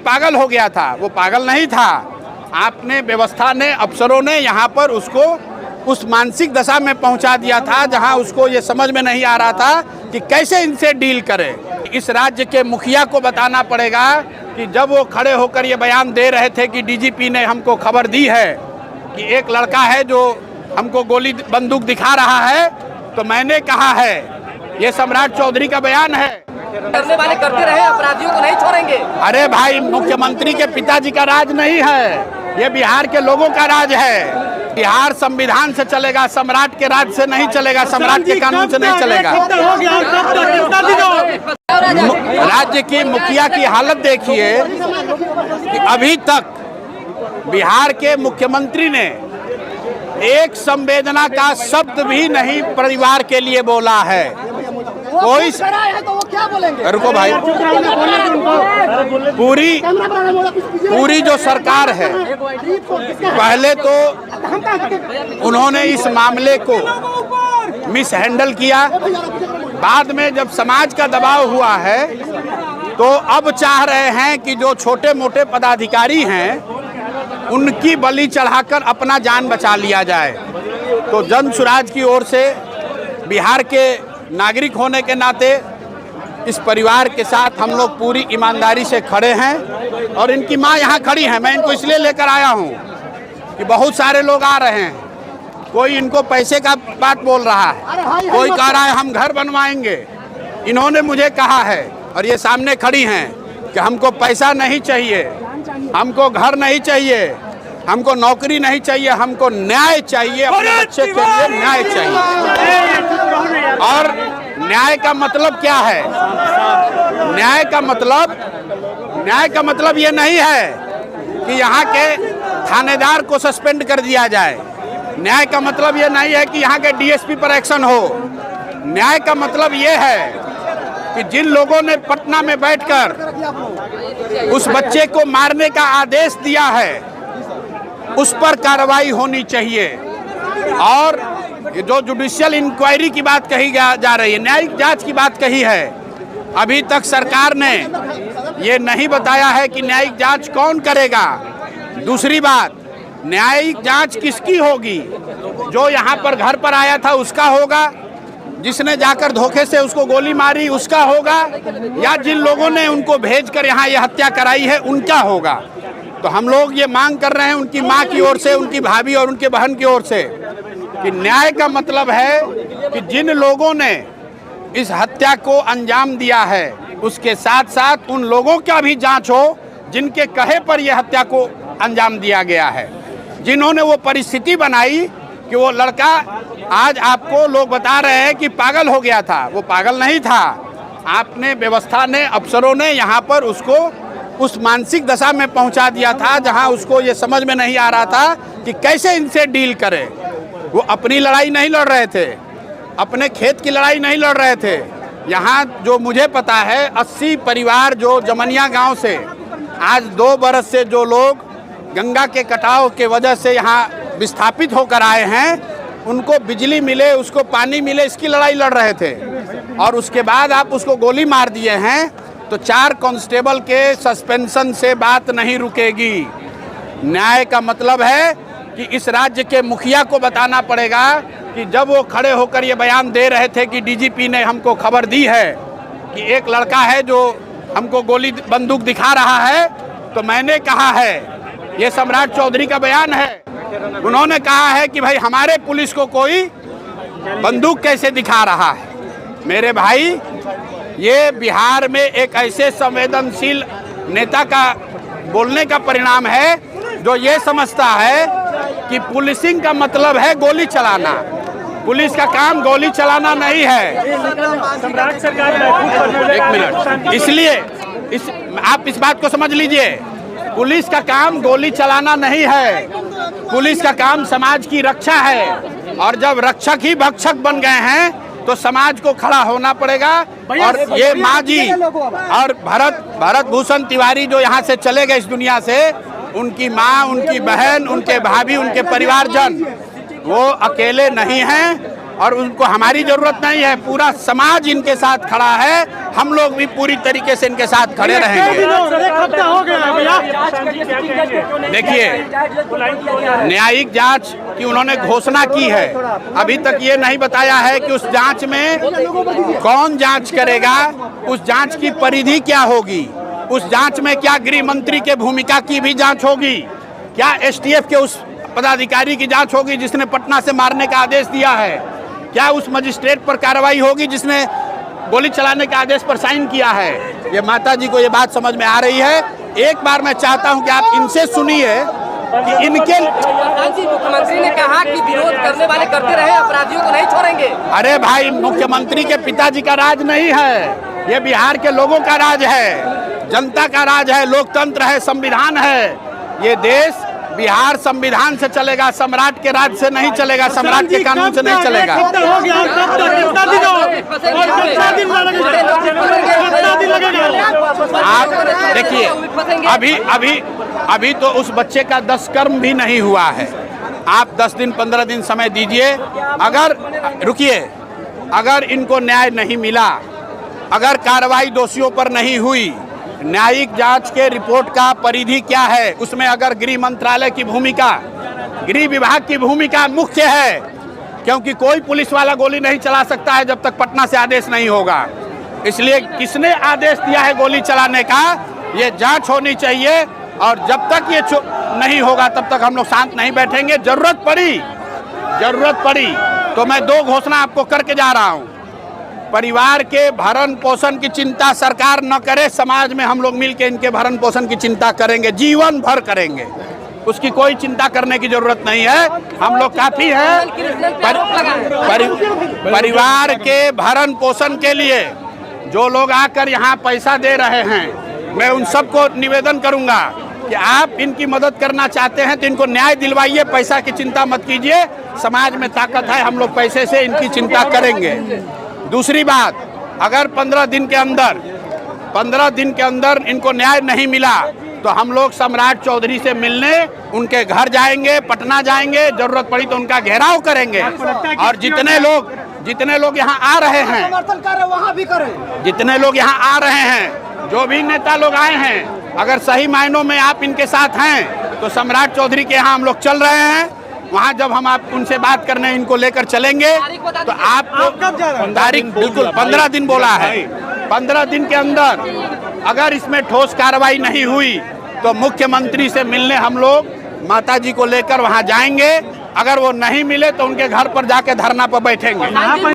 पागल हो गया था, वो पागल नहीं था। आपने, व्यवस्था ने, अफसरों ने यहाँ पर उसको उस मानसिक दशा में पहुँचा दिया था जहाँ उसको ये समझ में नहीं आ रहा था कि कैसे इनसे डील करे। इस राज्य के मुखिया को बताना पड़ेगा कि जब वो खड़े होकर ये बयान दे रहे थे कि डीजीपी ने हमको खबर दी है कि एक लड़का है जो हमको गोली बंदूक दिखा रहा है, तो मैंने कहा है, ये सम्राट चौधरी का बयान है, करने वाले करते रहे, अपराधियों को नहीं छोड़ेंगे। अरे भाई, मुख्यमंत्री के पिताजी का राज नहीं है, ये बिहार के लोगों का राज है। बिहार संविधान से चलेगा, सम्राट के राज से नहीं चलेगा, सम्राट के कानून से नहीं चलेगा। राज्य की मुखिया की हालत देखिए कि अभी तक बिहार के मुख्यमंत्री ने एक संवेदना का शब्द भी नहीं परिवार के लिए बोला है। कोई तो वो क्या बोलेंगे? रुको भाई, पूरी जो सरकार है, पहले तो उन्होंने इस मामले को मिस हैंडल किया, बाद में जब समाज का दबाव हुआ है तो अब चाह रहे हैं कि जो छोटे मोटे पदाधिकारी हैं उनकी बलि चढ़ाकर अपना जान बचा लिया जाए। तो जन सुराज की ओर से बिहार के नागरिक होने के नाते इस परिवार के साथ हम लोग पूरी ईमानदारी से खड़े हैं और इनकी मां यहाँ खड़ी है। मैं इनको इसलिए लेकर आया हूँ कि बहुत सारे लोग आ रहे हैं, कोई इनको पैसे का बात बोल रहा है, कोई कह रहा है हम घर बनवाएंगे। इन्होंने मुझे कहा है और ये सामने खड़ी हैं कि हमको पैसा नहीं चाहिए, हमको घर नहीं चाहिए, हमको नौकरी नहीं चाहिए, हमको न्याय चाहिए, अपने बच्चे के लिए न्याय चाहिए। और न्याय का मतलब क्या है? न्याय का मतलब ये नहीं है कि यहाँ के थानेदार को सस्पेंड कर दिया जाए। न्याय का मतलब ये नहीं है कि यहाँ के डीएसपी पर एक्शन हो। न्याय का मतलब ये है कि जिन लोगों ने पटना में बैठकर उस बच्चे को मारने का आदेश दिया है उस पर कार्रवाई होनी चाहिए। और ये जो जुडिशियल इंक्वायरी की बात कही जा रही है, न्यायिक जांच की बात कही है, अभी तक सरकार ने ये नहीं बताया है कि न्यायिक जांच कौन करेगा। दूसरी बात, न्यायिक जांच किसकी होगी? जो यहाँ पर घर पर आया था उसका होगा, जिसने जाकर धोखे से उसको गोली मारी उसका होगा, या जिन लोगों ने उनको भेजकर यहाँ ये हत्या कराई है उनका होगा। तो हम लोग ये मांग कर रहे हैं उनकी मां की ओर से, उनकी भाभी और उनके बहन की ओर से कि न्याय का मतलब है कि जिन लोगों ने इस हत्या को अंजाम दिया है उसके साथ साथ उन लोगों का भी जांच हो जिनके कहे पर यह हत्या को अंजाम दिया गया है, जिन्होंने वो परिस्थिति बनाई कि वो लड़का, आज आपको लोग बता रहे हैं कि पागल हो गया था, वो पागल नहीं था। आपने, व्यवस्था ने, अफसरों ने यहाँ पर उसको उस मानसिक दशा में पहुंचा दिया था जहां उसको ये समझ में नहीं आ रहा था कि कैसे इनसे डील करे। वो अपनी लड़ाई नहीं लड़ रहे थे, अपने खेत की लड़ाई नहीं लड़ रहे थे। यहाँ जो मुझे पता है 80 परिवार जो जमनिया गांव से आज 2 बरस से जो लोग गंगा के कटाव के वजह से यहाँ विस्थापित होकर आए हैं, उनको बिजली मिले, उसको पानी मिले, इसकी लड़ाई लड़ रहे थे। और उसके बाद आप उसको गोली मार दिए हैं, तो 4 कांस्टेबल के सस्पेंशन से बात नहीं रुकेगी। न्याय का मतलब है कि इस राज्य के मुखिया को बताना पड़ेगा कि जब वो खड़े होकर ये बयान दे रहे थे कि डीजीपी ने हमको खबर दी है कि एक लड़का है जो हमको गोली बंदूक दिखा रहा है, तो मैंने कहा है, ये सम्राट चौधरी का बयान है। उन्होंने कहा है कि भाई हमारे पुलिस को कोई बंदूक कैसे दिखा रहा है। मेरे भाई, ये बिहार में एक ऐसे संवेदनशील नेता का बोलने का परिणाम है जो ये समझता है कि पुलिसिंग का मतलब है गोली चलाना। पुलिस का काम गोली चलाना नहीं है। सम्राट सरकार एक मिनट, इसलिए आप इस बात को समझ लीजिए, पुलिस का काम गोली चलाना नहीं है, पुलिस का काम समाज की रक्षा है। और जब रक्षक ही भक्षक बन गए हैं तो समाज को खड़ा होना पड़ेगा। और ये माँ जी और भरत भूषण तिवारी जो यहाँ से चले गए इस दुनिया से, उनकी माँ, उनकी बहन, उनके भाभी, उनके परिवारजन, वो अकेले नहीं हैं। और उनको हमारी जरूरत नहीं है। पूरा समाज इनके साथ खड़ा है, हम लोग भी पूरी तरीके से इनके साथ खड़े रहेंगे। देखिए, न्यायिक जांच की उन्होंने घोषणा की है, अभी तक ये नहीं बताया है कि उस जांच में कौन जांच करेगा, उस जांच की परिधि क्या होगी, उस जांच में क्या गृह मंत्री के भूमिका की भी जांच होगी, क्या एसटीएफ के उस पदाधिकारी की जांच होगी जिसने पटना से मारने का आदेश दिया है, क्या उस मजिस्ट्रेट पर कार्रवाई होगी जिसने गोली चलाने के आदेश पर साइन किया है। ये माता जी को ये बात समझ में आ रही है। एक बार मैं चाहता हूं कि आप इनसे सुनिए कि इनके मुख्यमंत्री ने कहा कि विरोध करने वाले करते रहे, अपराधियों को नहीं छोड़ेंगे। अरे भाई, मुख्यमंत्री के पिताजी का राज नहीं है, ये बिहार के लोगों का राज है, जनता का राज है, लोकतंत्र है, संविधान है। ये देश बिहार संविधान से चलेगा, सम्राट के राज से नहीं चलेगा, सम्राट के कानून से नहीं चलेगा। आप देखिए, अभी तो उस बच्चे का 10 कर्म भी नहीं हुआ है। आप 10 दिन 15 दिन समय दीजिए। अगर रुकिए, अगर इनको न्याय नहीं मिला, अगर कार्रवाई दोषियों पर नहीं हुई, न्यायिक जांच के रिपोर्ट का परिधि क्या है, उसमें अगर गृह मंत्रालय की भूमिका, गृह विभाग की भूमिका मुख्य है, क्योंकि कोई पुलिस वाला गोली नहीं चला सकता है जब तक पटना से आदेश नहीं होगा। इसलिए किसने आदेश दिया है गोली चलाने का, ये जांच होनी चाहिए। और जब तक ये नहीं होगा तब तक हम लोग शांत नहीं बैठेंगे। जरूरत पड़ी तो मैं 2 घोषणा आपको करके जा रहा हूँ। परिवार के भरण पोषण की चिंता सरकार न करे, समाज में हम लोग मिलकर इनके भरण पोषण की चिंता करेंगे, जीवन भर करेंगे। उसकी कोई चिंता करने की जरूरत नहीं है, हम लोग काफी हैं। परिवार के भरण पोषण के लिए जो लोग आकर यहाँ पैसा दे रहे हैं, मैं उन सबको निवेदन करूंगा कि आप इनकी मदद करना चाहते हैं तो इनको न्याय दिलवाइए, पैसा की चिंता मत कीजिए। समाज में ताकत है, हम लोग पैसे से इनकी चिंता करेंगे। दूसरी बात, अगर 15 दिन के अंदर इनको न्याय नहीं मिला तो हम लोग सम्राट चौधरी से मिलने उनके घर जाएंगे, पटना जाएंगे, जरूरत पड़ी तो उनका घेराव करेंगे। और जितने लोग यहाँ आ रहे हैं, जितने लोग यहाँ आ रहे हैं, जो भी नेता लोग आए हैं, अगर सही मायनों में आप इनके साथ हैं तो सम्राट चौधरी के यहाँ हम लोग चल रहे हैं। वहाँ जब हम आप उनसे बात करने इनको लेकर चलेंगे तो आपको तारीख बिल्कुल 15 दिन बोला है। 15 दिन के अंदर अगर इसमें ठोस कार्रवाई नहीं हुई तो मुख्यमंत्री से मिलने हम लोग माताजी को लेकर वहाँ जाएंगे। अगर वो नहीं मिले तो उनके घर पर जाके धरना पर बैठेंगे।